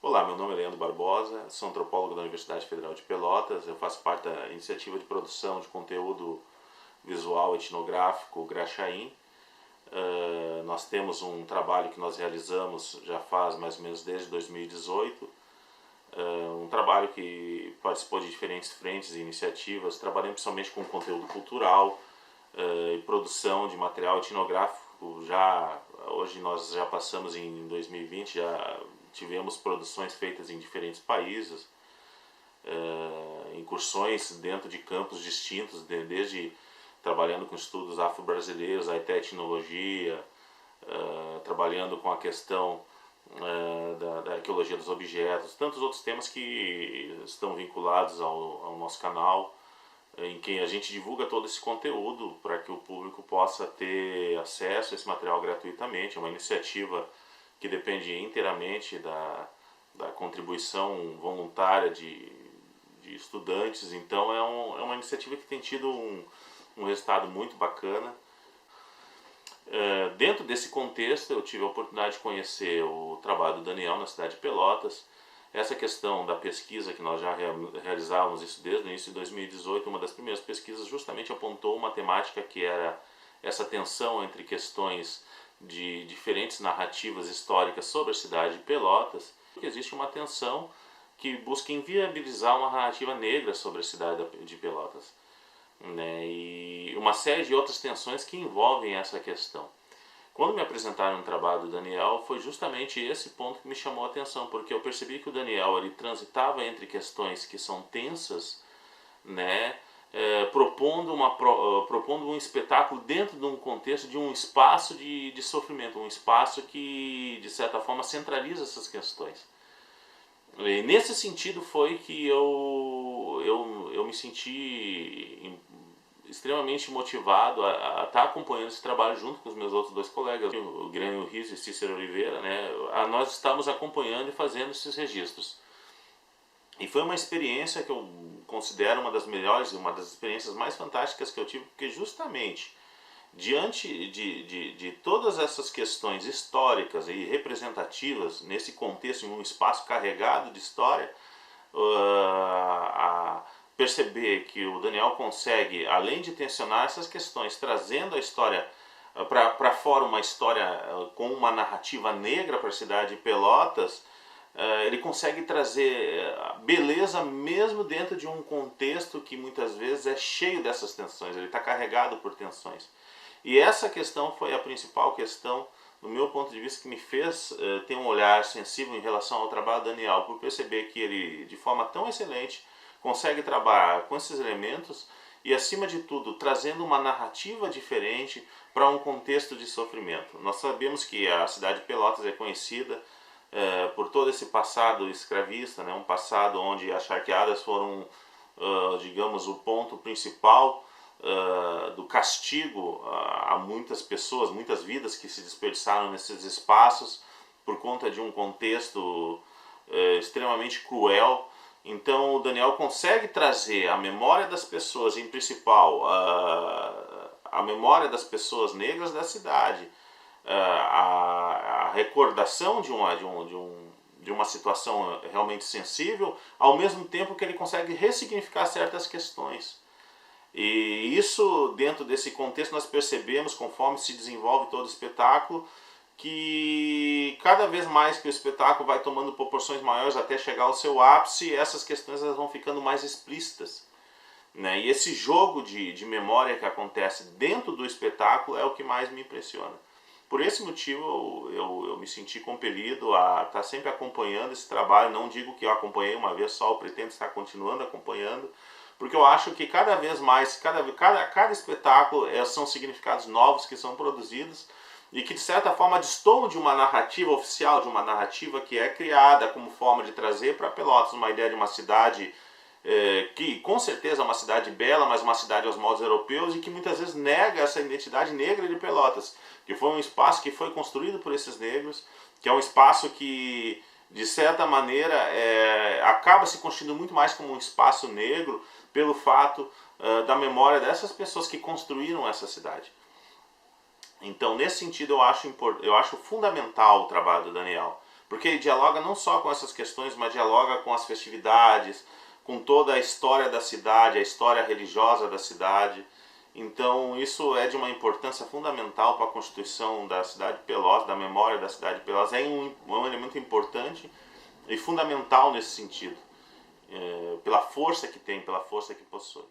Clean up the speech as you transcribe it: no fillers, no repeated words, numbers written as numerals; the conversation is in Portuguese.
Olá, meu nome é Leandro Barbosa, sou antropólogo da Universidade Federal de Pelotas, eu faço parte da iniciativa de produção de conteúdo visual etnográfico Graxaim. Nós temos um trabalho que nós realizamos já faz mais ou menos desde 2018, um trabalho que participou de diferentes frentes e iniciativas, trabalhando principalmente com conteúdo cultural e produção de material etnográfico. Hoje nós já passamos em 2020, já tivemos produções feitas em diferentes países, incursões dentro de campos distintos, desde trabalhando com estudos afro-brasileiros, até etnologia, trabalhando com a questão da arqueologia dos objetos, tantos outros temas que estão vinculados ao nosso canal, em que a gente divulga todo esse conteúdo para que o público possa ter acesso a esse material gratuitamente. É uma iniciativa que depende inteiramente da contribuição voluntária de estudantes, então é uma iniciativa que tem tido um resultado muito bacana. Dentro desse contexto, eu tive a oportunidade de conhecer o trabalho do Daniel na cidade de Pelotas. Essa questão da pesquisa que nós já realizávamos isso desde o início de 2018, uma das primeiras pesquisas justamente apontou uma temática que era essa tensão entre questões de diferentes narrativas históricas sobre a cidade de Pelotas. Existe uma tensão que busca inviabilizar uma narrativa negra sobre a cidade de Pelotas, né? E uma série de outras tensões que envolvem essa questão. Quando me apresentaram o trabalho do Daniel, foi justamente esse ponto que me chamou a atenção, porque eu percebi que o Daniel ele transitava entre questões que são tensas, né, propondo um espetáculo dentro de um contexto de um espaço de sofrimento, um espaço que, de certa forma, centraliza essas questões. E nesse sentido foi que eu me senti extremamente motivado a estar acompanhando esse trabalho junto com os meus outros dois colegas, o Grêmio Riso e Cícero Oliveira, né? Nós estamos acompanhando e fazendo esses registros. E foi uma experiência que eu considero uma das melhores, uma das experiências mais fantásticas que eu tive, porque justamente diante de todas essas questões históricas e representativas, nesse contexto, em um espaço carregado de história, perceber que o Daniel consegue, além de tensionar essas questões, trazendo a história para fora, uma história com uma narrativa negra para a cidade de Pelotas, ele consegue trazer beleza mesmo dentro de um contexto que muitas vezes é cheio dessas tensões, ele está carregado por tensões. E essa questão foi a principal questão, do meu ponto de vista, que me fez ter um olhar sensível em relação ao trabalho do Daniel, por perceber que ele, de forma tão excelente, consegue trabalhar com esses elementos e, acima de tudo, trazendo uma narrativa diferente para um contexto de sofrimento. Nós sabemos que a cidade de Pelotas é conhecida por todo esse passado escravista, né? Um passado onde as charqueadas foram, digamos, o ponto principal do castigo a muitas pessoas, muitas vidas que se desperdiçaram nesses espaços por conta de um contexto extremamente cruel. Então o Daniel consegue trazer a memória das pessoas, em principal a memória das pessoas negras da cidade, a recordação de uma situação realmente sensível, ao mesmo tempo que ele consegue ressignificar certas questões. E isso, dentro desse contexto, nós percebemos, conforme se desenvolve todo o espetáculo, que cada vez mais que o espetáculo vai tomando proporções maiores até chegar ao seu ápice, essas questões elas vão ficando mais explícitas, né? E esse jogo de memória que acontece dentro do espetáculo é o que mais me impressiona. Por esse motivo eu me senti compelido a estar sempre acompanhando esse trabalho. Não digo que eu acompanhei uma vez só, eu pretendo estar continuando acompanhando, porque eu acho que cada vez mais, cada espetáculo são significados novos que são produzidos e que de certa forma destoam de uma narrativa oficial, de uma narrativa que é criada como forma de trazer para Pelotas uma ideia de uma cidade que com certeza é uma cidade bela, mas uma cidade aos moldes europeus e que muitas vezes nega essa identidade negra de Pelotas, que foi um espaço que foi construído por esses negros, que é um espaço que de certa maneira acaba se constituindo muito mais como um espaço negro pelo fato da memória dessas pessoas que construíram essa cidade. Então, nesse sentido, eu acho fundamental o trabalho do Daniel, porque ele dialoga não só com essas questões, mas dialoga com as festividades, com toda a história da cidade, a história religiosa da cidade. Então isso é de uma importância fundamental para a constituição da cidade de Pelotas, da memória da cidade de Pelotas. É um elemento importante e fundamental nesse sentido, pela força que tem, pela força que possui.